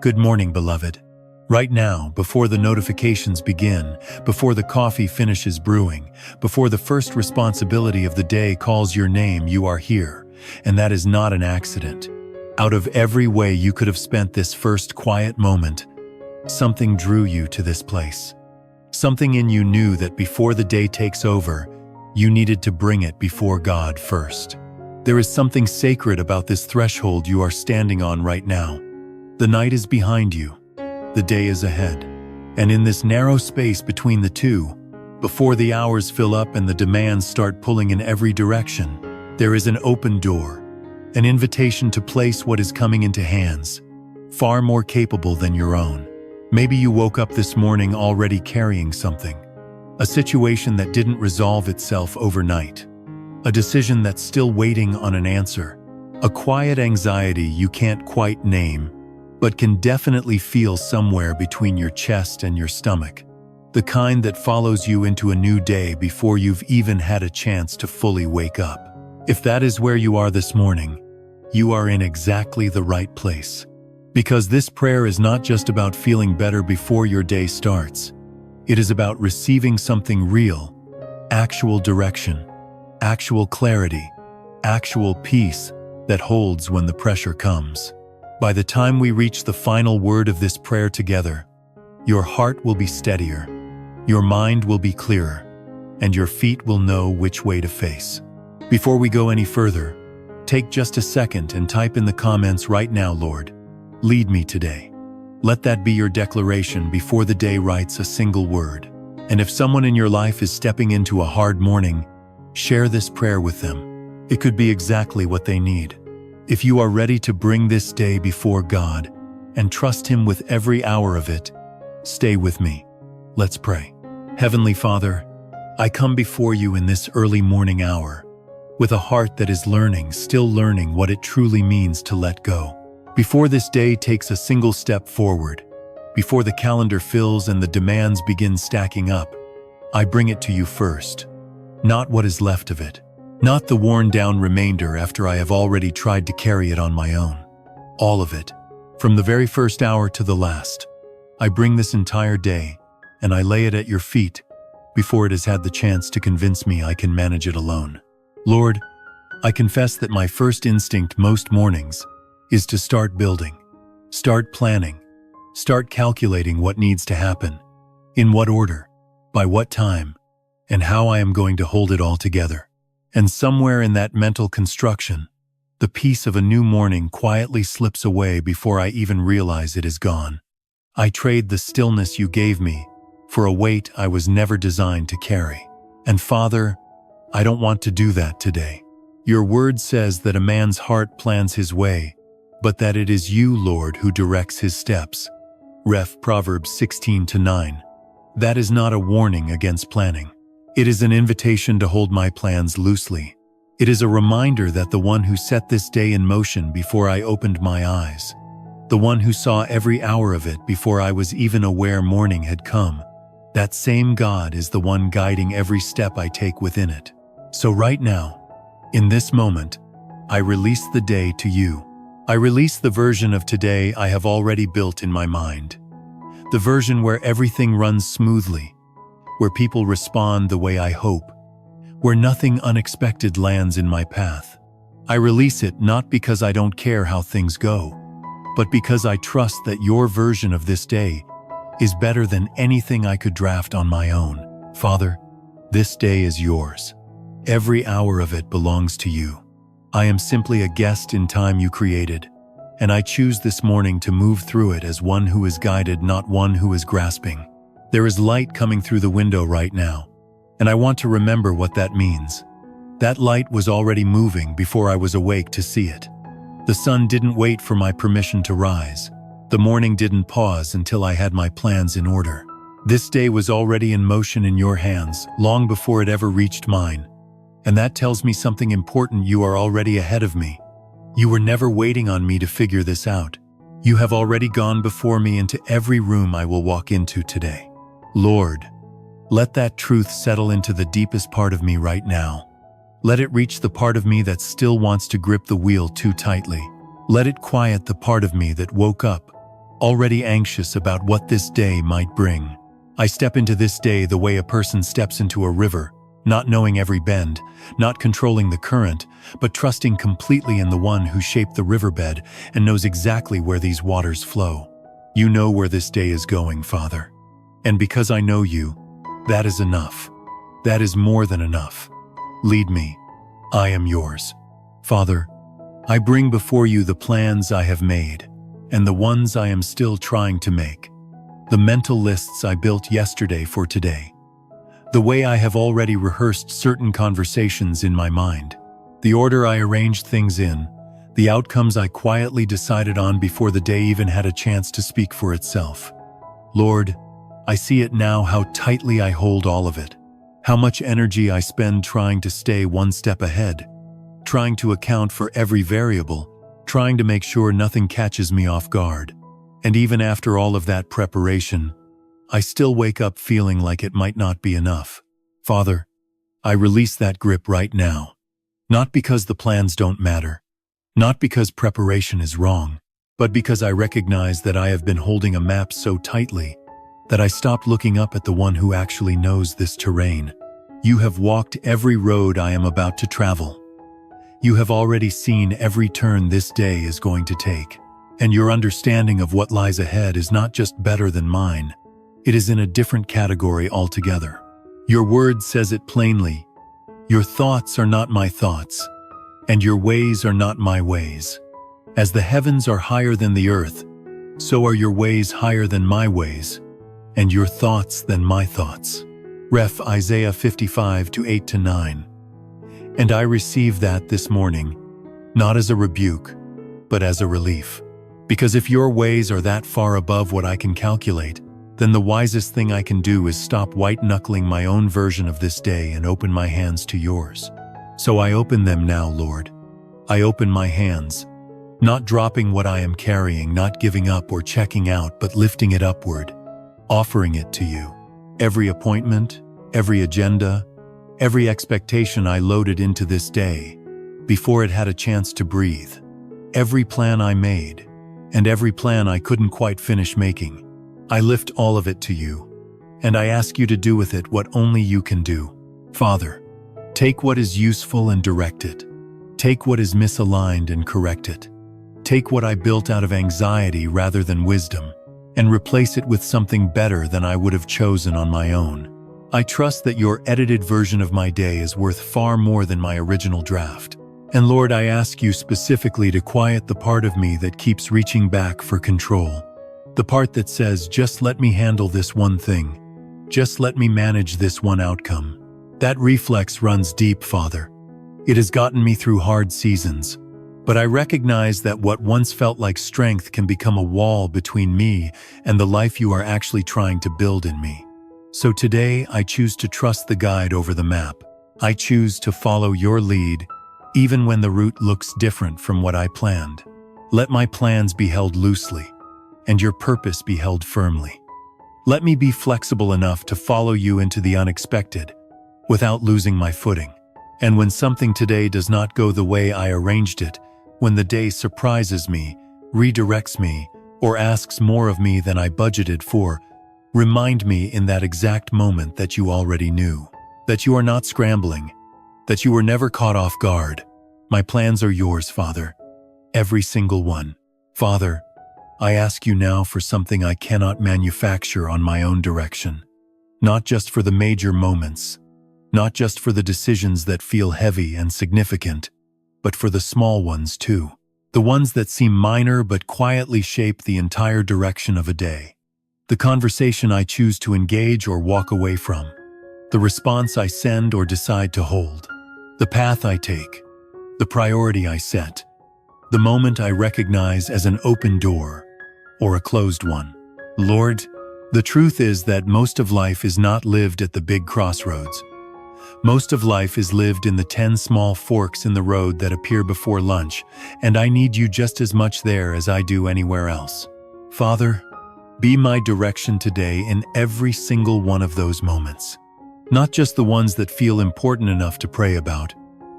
Good morning, beloved. Right now, before the notifications begin, before the coffee finishes brewing, before the first responsibility of the day calls your name, you are here, and that is not an accident. Out of every way you could have spent this first quiet moment, something drew you to this place. Something in you knew that before the day takes over, you needed to bring it before God first. There is something sacred about this threshold you are standing on right now. The night is behind you. The day is ahead. And in this narrow space between the two, before the hours fill up and the demands start pulling in every direction, there is an open door, an invitation to place what is coming into hands, far more capable than your own. Maybe you woke up this morning already carrying something, a situation that didn't resolve itself overnight, a decision that's still waiting on an answer, a quiet anxiety you can't quite name, but can definitely feel somewhere between your chest and your stomach, the kind that follows you into a new day before you've even had a chance to fully wake up. If that is where you are this morning, you are in exactly the right place. Because this prayer is not just about feeling better before your day starts. It is about receiving something real, actual direction, actual clarity, actual peace that holds when the pressure comes. By the time we reach the final word of this prayer together, your heart will be steadier, your mind will be clearer, and your feet will know which way to face. Before we go any further, take just a second and type in the comments right now, Lord, lead me today. Let that be your declaration before the day writes a single word. And if someone in your life is stepping into a hard morning, share this prayer with them. It could be exactly what they need. If you are ready to bring this day before God and trust Him with every hour of it, stay with me. Let's pray. Heavenly Father, I come before you in this early morning hour with a heart that is still learning what it truly means to let go. Before this day takes a single step forward, before the calendar fills and the demands begin stacking up, I bring it to you first. Not what is left of it. Not the worn-down remainder after I have already tried to carry it on my own. All of it, from the very first hour to the last. I bring this entire day, and I lay it at your feet before it has had the chance to convince me I can manage it alone. Lord, I confess that my first instinct most mornings is to start building, start planning, start calculating what needs to happen, in what order, by what time, and how I am going to hold it all together. And somewhere in that mental construction, the peace of a new morning quietly slips away before I even realize it is gone. I trade the stillness you gave me for a weight I was never designed to carry. And Father, I don't want to do that today. Your word says that a man's heart plans his way, but that it is you, Lord, who directs his steps. Ref Proverbs 16:9. That is not a warning against planning. It is an invitation to hold my plans loosely. It is a reminder that the one who set this day in motion before I opened my eyes, the one who saw every hour of it before I was even aware morning had come, that same God is the one guiding every step I take within it. So right now, in this moment, I release the day to you. I release the version of today I have already built in my mind. The version where everything runs smoothly, where people respond the way I hope, where nothing unexpected lands in my path. I release it not because I don't care how things go, but because I trust that your version of this day is better than anything I could draft on my own. Father, this day is yours. Every hour of it belongs to you. I am simply a guest in time you created, and I choose this morning to move through it as one who is guided, not one who is grasping. There is light coming through the window right now, and I want to remember what that means. That light was already moving before I was awake to see it. The sun didn't wait for my permission to rise. The morning didn't pause until I had my plans in order. This day was already in motion in your hands, long before it ever reached mine. And that tells me something important: you are already ahead of me. You were never waiting on me to figure this out. You have already gone before me into every room I will walk into today. Lord, let that truth settle into the deepest part of me right now. Let it reach the part of me that still wants to grip the wheel too tightly. Let it quiet the part of me that woke up, already anxious about what this day might bring. I step into this day the way a person steps into a river, not knowing every bend, not controlling the current, but trusting completely in the one who shaped the riverbed and knows exactly where these waters flow. You know where this day is going, Father. And because I know you, that is enough. That is more than enough. Lead me. I am yours. Father, I bring before you the plans I have made, and the ones I am still trying to make. The mental lists I built yesterday for today. The way I have already rehearsed certain conversations in my mind. The order I arranged things in. The outcomes I quietly decided on before the day even had a chance to speak for itself. Lord, I see it now how tightly I hold all of it. How much energy I spend trying to stay one step ahead. Trying to account for every variable. Trying to make sure nothing catches me off guard. And even after all of that preparation, I still wake up feeling like it might not be enough. Father, I release that grip right now. Not because the plans don't matter. Not because preparation is wrong, but because I recognize that I have been holding a map so tightly that I stopped looking up at the one who actually knows this terrain. You have walked every road I am about to travel. You have already seen every turn this day is going to take. And your understanding of what lies ahead is not just better than mine. It is in a different category altogether. Your word says it plainly. Your thoughts are not my thoughts, and your ways are not my ways. As the heavens are higher than the earth, so are your ways higher than my ways, and your thoughts than my thoughts. Ref Isaiah 55 8-9. And I receive that this morning, not as a rebuke, but as a relief. Because if your ways are that far above what I can calculate, then the wisest thing I can do is stop white-knuckling my own version of this day and open my hands to yours. So I open them now, Lord. I open my hands, not dropping what I am carrying, not giving up or checking out, but lifting it upward, offering it to you. Every appointment, every agenda, every expectation I loaded into this day, before it had a chance to breathe. Every plan I made, and every plan I couldn't quite finish making. I lift all of it to you, and I ask you to do with it what only you can do. Father, take what is useful and direct it. Take what is misaligned and correct it. Take what I built out of anxiety rather than wisdom, and replace it with something better than I would have chosen on my own. I trust that your edited version of my day is worth far more than my original draft. And Lord, I ask you specifically to quiet the part of me that keeps reaching back for control. The part that says, just let me handle this one thing. Just let me manage this one outcome. That reflex runs deep, Father. It has gotten me through hard seasons. But I recognize that what once felt like strength can become a wall between me and the life you are actually trying to build in me. So today, I choose to trust the guide over the map. I choose to follow your lead, even when the route looks different from what I planned. Let my plans be held loosely, and your purpose be held firmly. Let me be flexible enough to follow you into the unexpected, without losing my footing. And when something today does not go the way I arranged it, when the day surprises me, redirects me, or asks more of me than I budgeted for, remind me in that exact moment that you already knew, that you are not scrambling, that you were never caught off guard. My plans are yours, Father. Every single one. Father, I ask you now for something I cannot manufacture on my own direction. Not just for the major moments, not just for the decisions that feel heavy and significant, but for the small ones too. The ones that seem minor but quietly shape the entire direction of a day. The conversation I choose to engage or walk away from. The response I send or decide to hold. The path I take. The priority I set. The moment I recognize as an open door or a closed one. Lord, the truth is that most of life is not lived at the big crossroads. Most of life is lived in the 10 small forks in the road that appear before lunch, and I need you just as much there as I do anywhere else. Father, be my direction today in every single one of those moments. Not just the ones that feel important enough to pray about,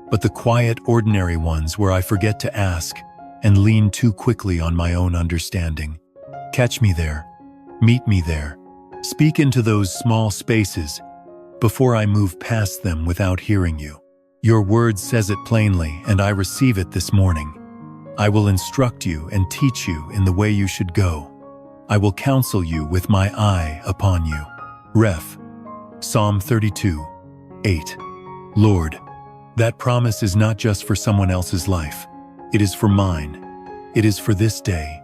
but the quiet, ordinary ones where I forget to ask and lean too quickly on my own understanding. Catch me there. Meet me there. Speak into those small spaces before I move past them without hearing you. Your word says it plainly, and I receive it this morning. I will instruct you and teach you in the way you should go. I will counsel you with my eye upon you. Ref. Psalm 32, 8. Lord, that promise is not just for someone else's life. It is for mine. It is for this day.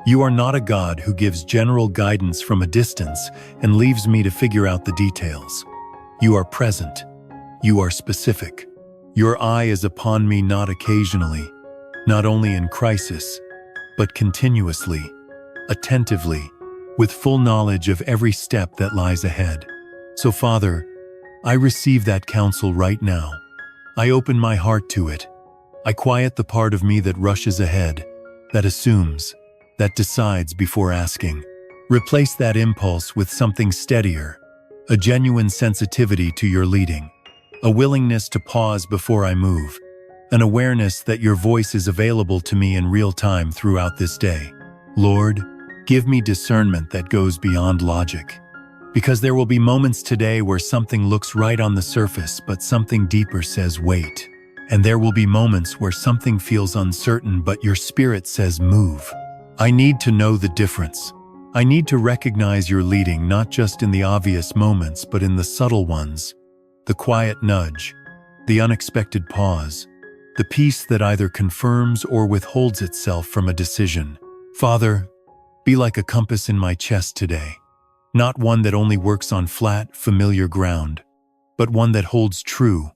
You are not a God who gives general guidance from a distance and leaves me to figure out the details. You are present. You are specific. Your eye is upon me not occasionally, not only in crisis, but continuously, attentively, with full knowledge of every step that lies ahead. So, Father, I receive that counsel right now. I open my heart to it. I quiet the part of me that rushes ahead, that assumes, that decides before asking. Replace that impulse with something steadier, a genuine sensitivity to your leading, a willingness to pause before I move, an awareness that your voice is available to me in real time throughout this day. Lord, give me discernment that goes beyond logic, because there will be moments today where something looks right on the surface, but something deeper says wait. And there will be moments where something feels uncertain, but your spirit says move. I need to know the difference. I need to recognize your leading not just in the obvious moments, but in the subtle ones, the quiet nudge, the unexpected pause, the peace that either confirms or withholds itself from a decision. Father, be like a compass in my chest today, not one that only works on flat, familiar ground, but one that holds true,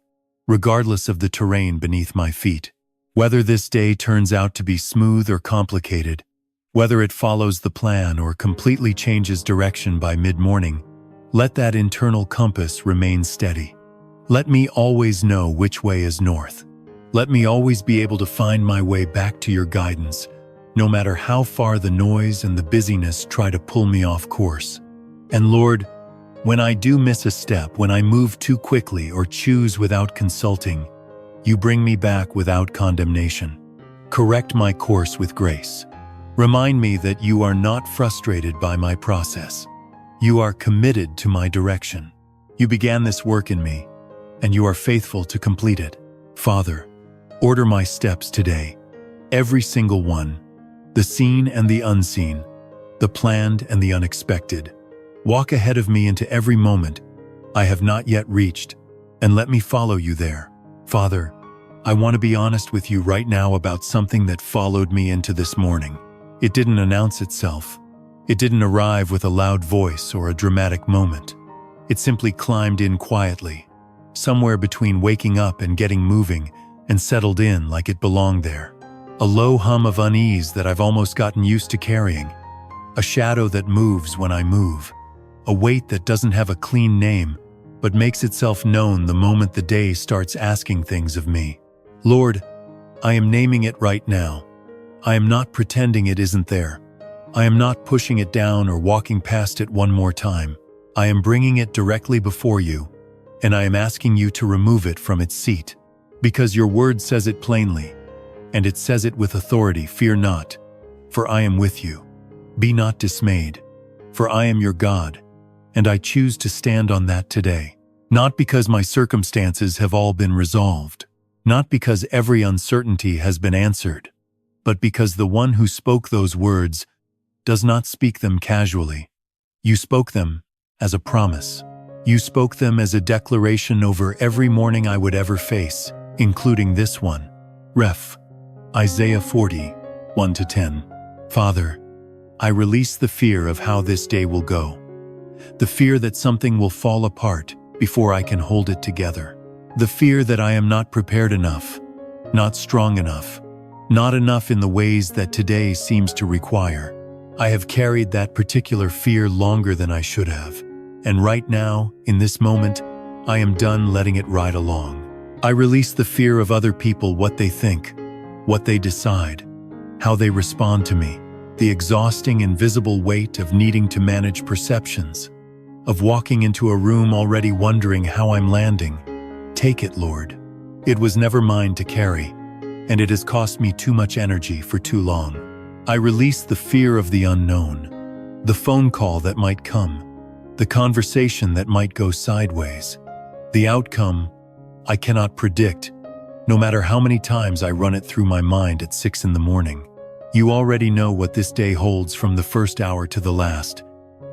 regardless of the terrain beneath my feet. Whether this day turns out to be smooth or complicated, whether it follows the plan or completely changes direction by mid-morning, let that internal compass remain steady. Let me always know which way is north. Let me always be able to find my way back to your guidance, no matter how far the noise and the busyness try to pull me off course. And Lord, when I do miss a step, when I move too quickly or choose without consulting, you bring me back without condemnation. Correct my course with grace. Remind me that you are not frustrated by my process. You are committed to my direction. You began this work in me, and you are faithful to complete it. Father, order my steps today, every single one, the seen and the unseen, the planned and the unexpected. Walk ahead of me into every moment I have not yet reached, and let me follow you there. Father, I want to be honest with you right now about something that followed me into this morning. It didn't announce itself. It didn't arrive with a loud voice or a dramatic moment. It simply climbed in quietly, somewhere between waking up and getting moving, and settled in like it belonged there. A low hum of unease that I've almost gotten used to carrying. A shadow that moves when I move. A weight that doesn't have a clean name, but makes itself known the moment the day starts asking things of me. Lord, I am naming it right now. I am not pretending it isn't there. I am not pushing it down or walking past it one more time. I am bringing it directly before you, and I am asking you to remove it from its seat. Because your word says it plainly, and it says it with authority. Fear not, for I am with you. Be not dismayed, for I am your God, and I choose to stand on that today. Not because my circumstances have all been resolved, not because every uncertainty has been answered, but because the one who spoke those words does not speak them casually. You spoke them as a promise. You spoke them as a declaration over every morning I would ever face, including this one. Ref. Isaiah 40, 1-10. Father, I release the fear of how this day will go. The fear that something will fall apart before I can hold it together. The fear that I am not prepared enough, not strong enough, not enough in the ways that today seems to require. I have carried that particular fear longer than I should have. And right now, in this moment, I am done letting it ride along. I release the fear of other people, what they think, what they decide, how they respond to me, the exhausting, invisible weight of needing to manage perceptions, of walking into a room already wondering how I'm landing. Take it, Lord. It was never mine to carry, and it has cost me too much energy for too long. I release the fear of the unknown, the phone call that might come, the conversation that might go sideways. The outcome, I cannot predict, no matter how many times I run it through my mind at 6 in the morning. You already know what this day holds from the first hour to the last,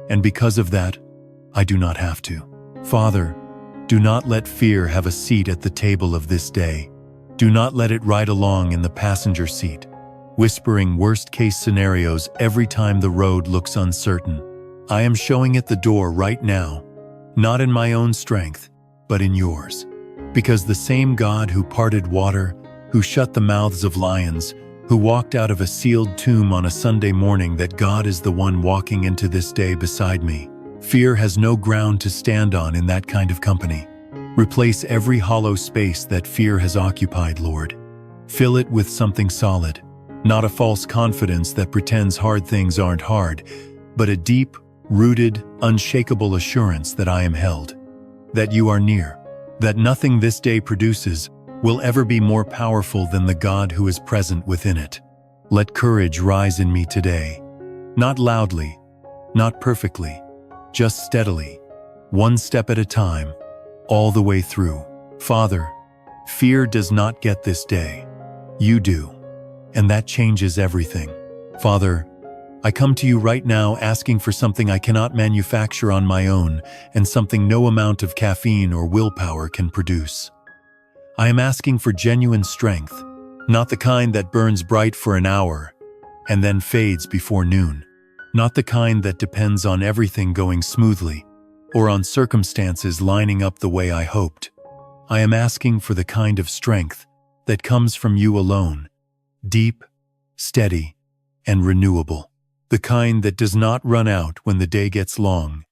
and because of that, I do not have to. Father, do not let fear have a seat at the table of this day. Do not let it ride along in the passenger seat, whispering worst-case scenarios every time the road looks uncertain. I am showing it the door right now, not in my own strength, but in yours. Because the same God who parted water, who shut the mouths of lions, who walked out of a sealed tomb on a Sunday morning, that God is the one walking into this day beside me. Fear has no ground to stand on in that kind of company. Replace every hollow space that fear has occupied, Lord. Fill it with something solid, not a false confidence that pretends hard things aren't hard, but a deep, rooted, unshakable assurance that I am held, that you are near, that nothing this day produces will ever be more powerful than the God who is present within it. Let courage rise in me today, not loudly, not perfectly, just steadily, one step at a time, all the way through. Father, fear does not get this day. You do, and that changes everything. Father, I come to you right now asking for something I cannot manufacture on my own and something no amount of caffeine or willpower can produce. I am asking for genuine strength, not the kind that burns bright for an hour and then fades before noon, not the kind that depends on everything going smoothly or on circumstances lining up the way I hoped. I am asking for the kind of strength that comes from you alone, deep, steady, and renewable. The kind that does not run out when the day gets long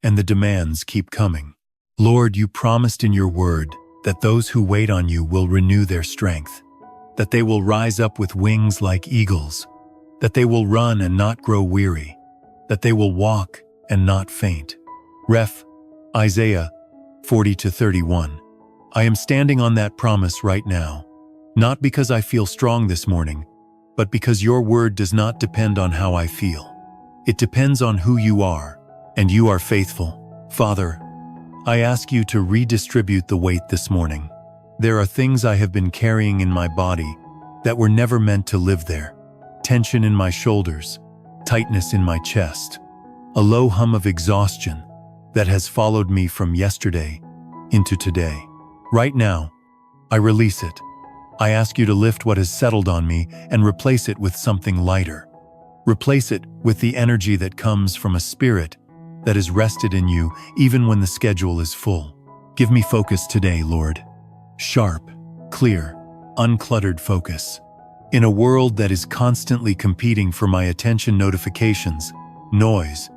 and the demands keep coming. Lord, you promised in your word that those who wait on you will renew their strength, that they will rise up with wings like eagles, that they will run and not grow weary, that they will walk and not faint. Ref. Isaiah 40-31. I am standing on that promise right now, not because I feel strong this morning, but because your word does not depend on how I feel. It depends on who you are, and you are faithful. Father, I ask you to redistribute the weight this morning. There are things I have been carrying in my body that were never meant to live there. Tension in my shoulders, tightness in my chest, a low hum of exhaustion that has followed me from yesterday into today. Right now, I release it. I ask you to lift what has settled on me and replace it with something lighter. Replace it with the energy that comes from a spirit that is rested in you even when the schedule is full. Give me focus today, Lord. Sharp, clear, uncluttered focus. In a world that is constantly competing for my attention, notifications, noise,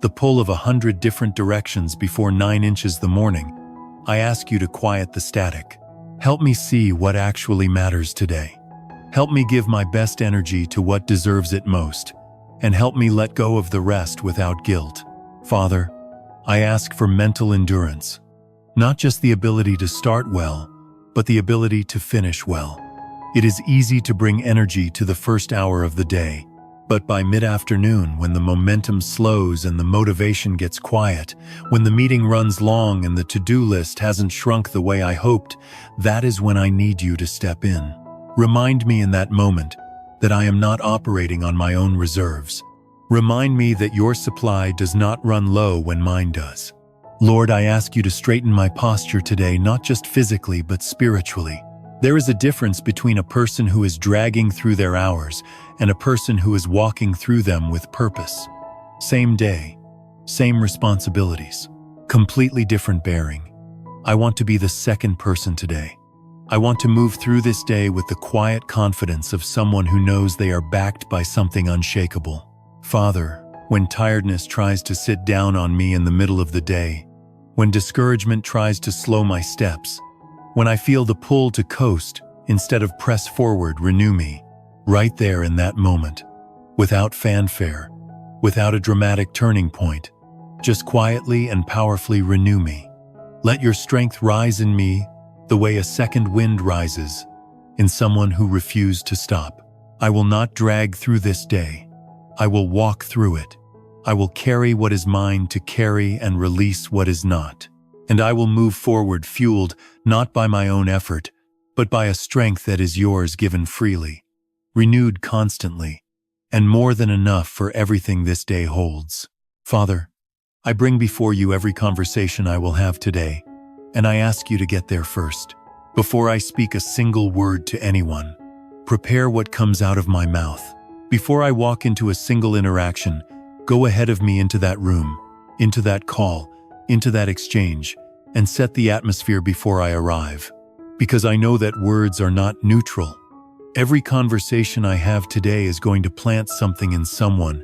the pull of 100 different directions before 9 inches the morning, I ask you to quiet the static. Help me see what actually matters today. Help me give my best energy to what deserves it most, and help me let go of the rest without guilt. Father, I ask for mental endurance, not just the ability to start well, but the ability to finish well. It is easy to bring energy to the first hour of the day, but by mid-afternoon, when the momentum slows and the motivation gets quiet, when the meeting runs long and the to-do list hasn't shrunk the way I hoped, that is when I need you to step in. Remind me in that moment that I am not operating on my own reserves. Remind me that your supply does not run low when mine does. Lord, I ask you to straighten my posture today, not just physically, but spiritually. There is a difference between a person who is dragging through their hours and a person who is walking through them with purpose. Same day, same responsibilities, completely different bearing. I want to be the second person today. I want to move through this day with the quiet confidence of someone who knows they are backed by something unshakable. Father, when tiredness tries to sit down on me in the middle of the day, when discouragement tries to slow my steps, when I feel the pull to coast instead of press forward, renew me, right there in that moment, without fanfare, without a dramatic turning point, just quietly and powerfully renew me. Let your strength rise in me the way a second wind rises in someone who refused to stop. I will not drag through this day. I will walk through it, I will carry what is mine to carry and release what is not. And I will move forward fueled not by my own effort, but by a strength that is yours given freely, renewed constantly, and more than enough for everything this day holds. Father, I bring before you every conversation I will have today, and I ask you to get there first. Before I speak a single word to anyone, prepare what comes out of my mouth. Before I walk into a single interaction, go ahead of me into that room, into that call, into that exchange, and set the atmosphere before I arrive. Because I know that words are not neutral. Every conversation I have today is going to plant something in someone,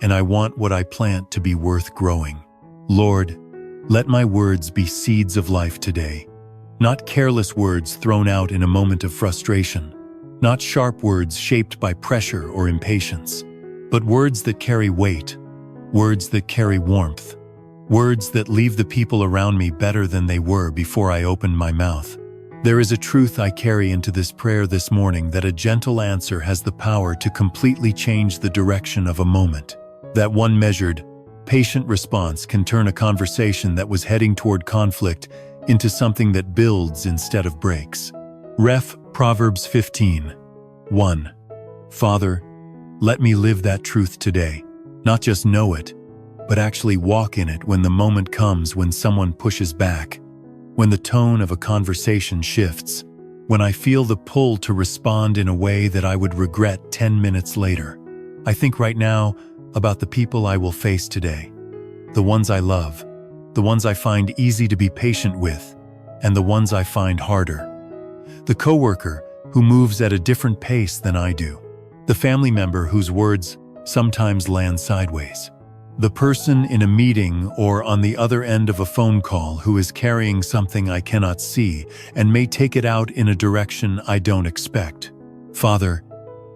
and I want what I plant to be worth growing. Lord, let my words be seeds of life today. Not careless words thrown out in a moment of frustration, not sharp words shaped by pressure or impatience, but words that carry weight, words that carry warmth, words that leave the people around me better than they were before I opened my mouth. There is a truth I carry into this prayer this morning, that a gentle answer has the power to completely change the direction of a moment. That one measured, patient response can turn a conversation that was heading toward conflict into something that builds instead of breaks. Ref Proverbs 15:1. Father, let me live that truth today. Not just know it, but actually walk in it when the moment comes, when someone pushes back, when the tone of a conversation shifts, when I feel the pull to respond in a way that I would regret 10 minutes later. I think right now about the people I will face today, the ones I love, the ones I find easy to be patient with, and the ones I find harder. The coworker who moves at a different pace than I do, the family member whose words sometimes land sideways, the person in a meeting or on the other end of a phone call who is carrying something I cannot see and may take it out in a direction I don't expect. Father,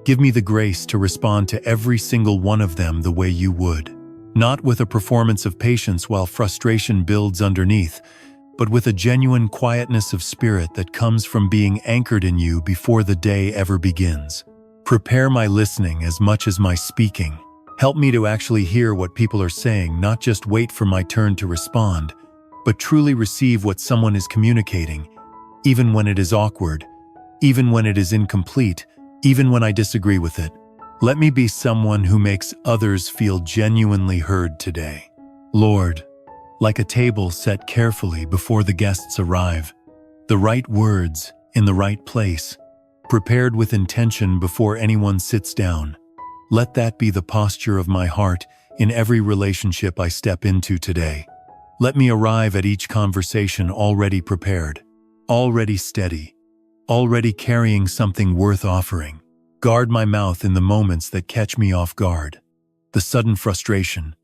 give me the grace to respond to every single one of them the way you would. Not with a performance of patience while frustration builds underneath, but with a genuine quietness of spirit that comes from being anchored in you before the day ever begins. Prepare my listening as much as my speaking. Help me to actually hear what people are saying, not just wait for my turn to respond, but truly receive what someone is communicating, even when it is awkward, even when it is incomplete, even when I disagree with it. Let me be someone who makes others feel genuinely heard today. Lord, like a table set carefully before the guests arrive, the right words in the right place, prepared with intention before anyone sits down. Let that be the posture of my heart in every relationship I step into today. Let me arrive at each conversation already prepared, already steady, already carrying something worth offering. Guard my mouth in the moments that catch me off guard. The sudden frustration,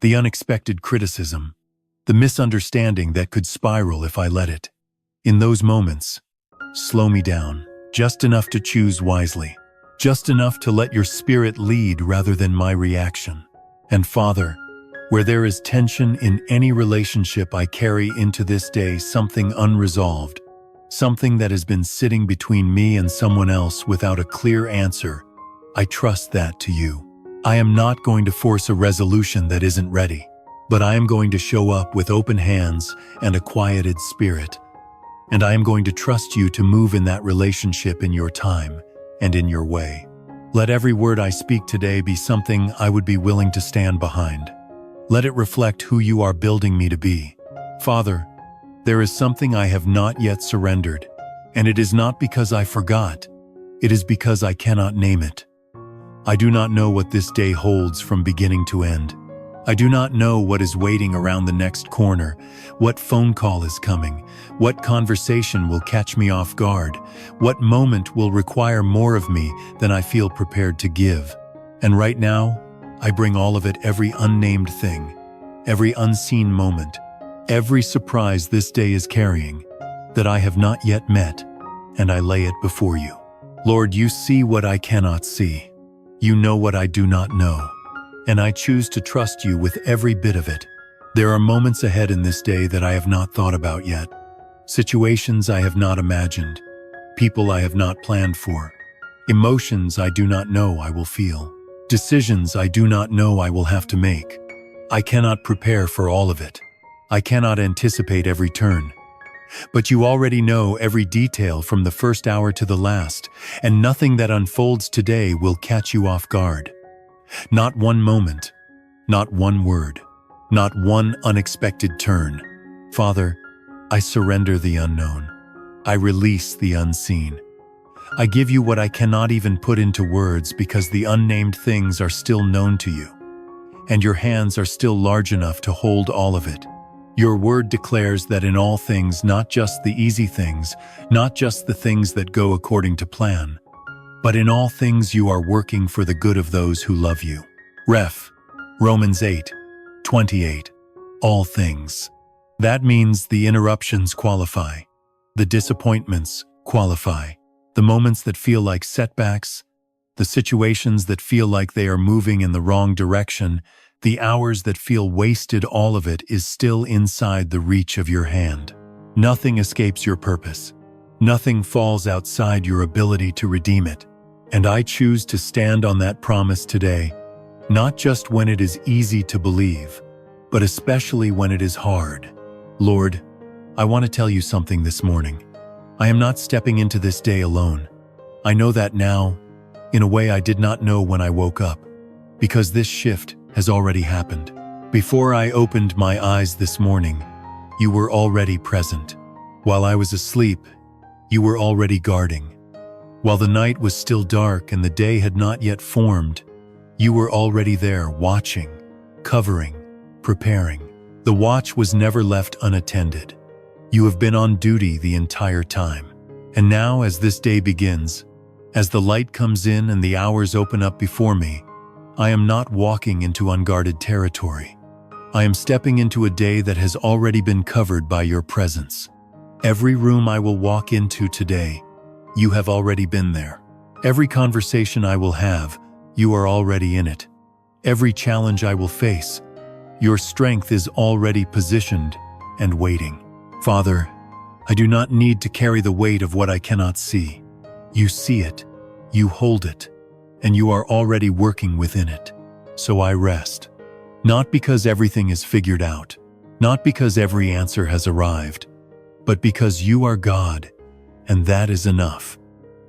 the unexpected criticism, the misunderstanding that could spiral if I let it. In those moments, slow me down, just enough to choose wisely, just enough to let your spirit lead rather than my reaction. And Father, where there is tension in any relationship I carry into this day, something unresolved, something that has been sitting between me and someone else without a clear answer, I trust that to you. I am not going to force a resolution that isn't ready, but I am going to show up with open hands and a quieted spirit. And I am going to trust you to move in that relationship in your time and in your way. Let every word I speak today be something I would be willing to stand behind. Let it reflect who you are building me to be. Father, there is something I have not yet surrendered, and it is not because I forgot. It is because I cannot name it. I do not know what this day holds from beginning to end. I do not know what is waiting around the next corner, what phone call is coming, what conversation will catch me off guard, what moment will require more of me than I feel prepared to give. And right now, I bring all of it, every unnamed thing, every unseen moment, every surprise this day is carrying that I have not yet met, and I lay it before you. Lord, you see what I cannot see. You know what I do not know, and I choose to trust you with every bit of it. There are moments ahead in this day that I have not thought about yet, situations I have not imagined, people I have not planned for, emotions I do not know I will feel, decisions I do not know I will have to make. I cannot prepare for all of it. I cannot anticipate every turn. But you already know every detail from the first hour to the last, and nothing that unfolds today will catch you off guard. Not one moment, not one word, not one unexpected turn. Father, I surrender the unknown. I release the unseen. I give you what I cannot even put into words because the unnamed things are still known to you, and your hands are still large enough to hold all of it. Your word declares that in all things, not just the easy things, not just the things that go according to plan, but in all things you are working for the good of those who love you. Romans 8:28. All things. That means the interruptions qualify, the disappointments qualify, the moments that feel like setbacks, the situations that feel like they are moving in the wrong direction, the hours that feel wasted, all of it is still inside the reach of your hand. Nothing escapes your purpose. Nothing falls outside your ability to redeem it. And I choose to stand on that promise today, not just when it is easy to believe, but especially when it is hard. Lord, I want to tell you something this morning. I am not stepping into this day alone. I know that now, in a way I did not know when I woke up, because this shift has already happened. Before I opened my eyes this morning, you were already present. While I was asleep, you were already guarding. While the night was still dark and the day had not yet formed, you were already there, watching, covering, preparing. The watch was never left unattended. You have been on duty the entire time. And now, as this day begins, as the light comes in and the hours open up before me, I am not walking into unguarded territory. I am stepping into a day that has already been covered by your presence. Every room I will walk into today, you have already been there. Every conversation I will have, you are already in it. Every challenge I will face, your strength is already positioned and waiting. Father, I do not need to carry the weight of what I cannot see. You see it, you hold it, and you are already working within it. So I rest. Not because everything is figured out, not because every answer has arrived, but because you are God, and that is enough.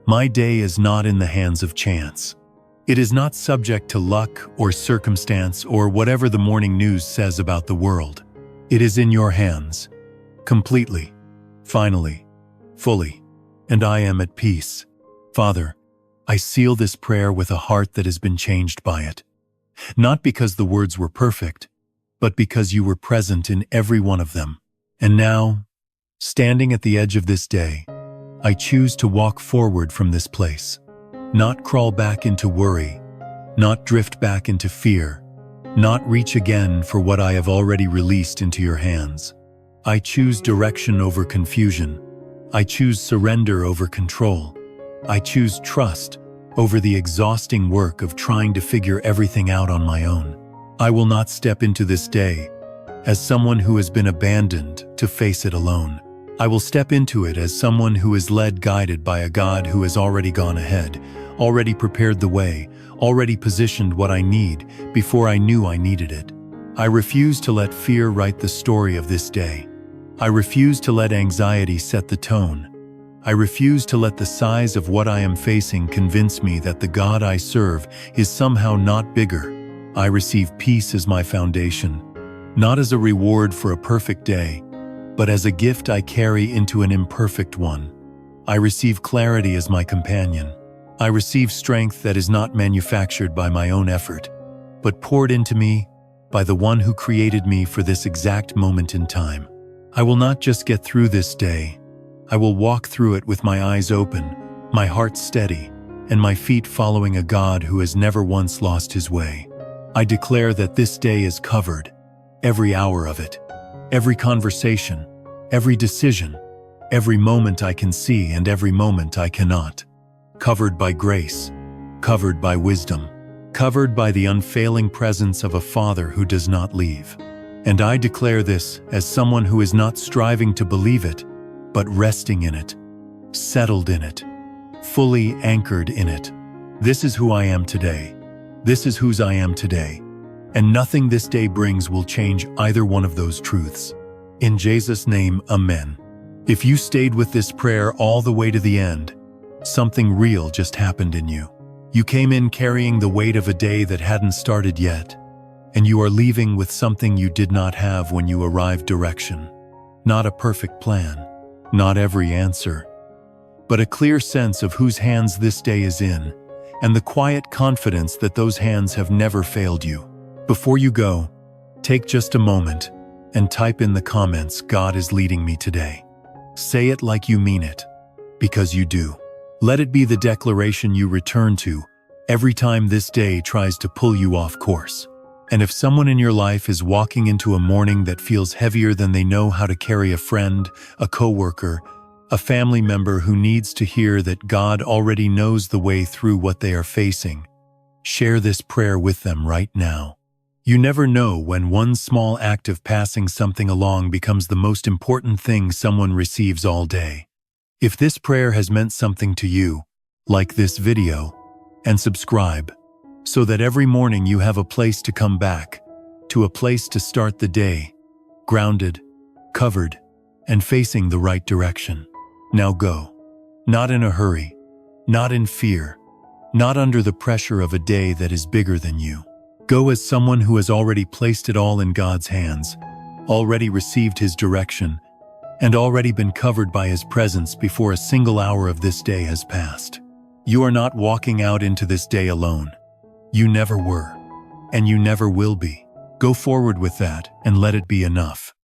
My day is not in the hands of chance. It is not subject to luck or circumstance or whatever the morning news says about the world. It is in your hands, completely, finally, fully, and I am at peace. Father, I seal this prayer with a heart that has been changed by it. Not because the words were perfect, but because you were present in every one of them. And now, standing at the edge of this day, I choose to walk forward from this place. Not crawl back into worry, not drift back into fear, not reach again for what I have already released into your hands. I choose direction over confusion. I choose surrender over control. I choose trust over the exhausting work of trying to figure everything out on my own. I will not step into this day as someone who has been abandoned to face it alone. I will step into it as someone who is led, guided by a God who has already gone ahead, already prepared the way, already positioned what I need before I knew I needed it. I refuse to let fear write the story of this day. I refuse to let anxiety set the tone. I refuse to let the size of what I am facing convince me that the God I serve is somehow not bigger. I receive peace as my foundation, not as a reward for a perfect day, but as a gift I carry into an imperfect one. I receive clarity as my companion. I receive strength that is not manufactured by my own effort, but poured into me by the one who created me for this exact moment in time. I will not just get through this day. I will walk through it with my eyes open, my heart steady, and my feet following a God who has never once lost his way. I declare that this day is covered, every hour of it, every conversation, every decision, every moment I can see and every moment I cannot. Covered by grace, covered by wisdom, covered by the unfailing presence of a Father who does not leave. And I declare this as someone who is not striving to believe it, but resting in it, settled in it, fully anchored in it. This is who I am today. This is whose I am today. And nothing this day brings will change either one of those truths. In Jesus' name, amen. If you stayed with this prayer all the way to the end, something real just happened in you. You came in carrying the weight of a day that hadn't started yet, and you are leaving with something you did not have when you arrived: direction. Not a perfect plan, not every answer, but a clear sense of whose hands this day is in, and the quiet confidence that those hands have never failed you. Before you go, take just a moment and type in the comments, "God is leading me today." Say it like you mean it, because you do. Let it be the declaration you return to every time this day tries to pull you off course. And if someone in your life is walking into a morning that feels heavier than they know how to carry, a friend, a coworker, a family member who needs to hear that God already knows the way through what they are facing, share this prayer with them right now. You never know when one small act of passing something along becomes the most important thing someone receives all day. If this prayer has meant something to you, like this video and subscribe, so that every morning you have a place to come back, to a place to start the day, grounded, covered, and facing the right direction. Now go. Not in a hurry, not in fear, not under the pressure of a day that is bigger than you. Go as someone who has already placed it all in God's hands, already received His direction, and already been covered by His presence before a single hour of this day has passed. You are not walking out into this day alone. You never were, and you never will be. Go forward with that and let it be enough.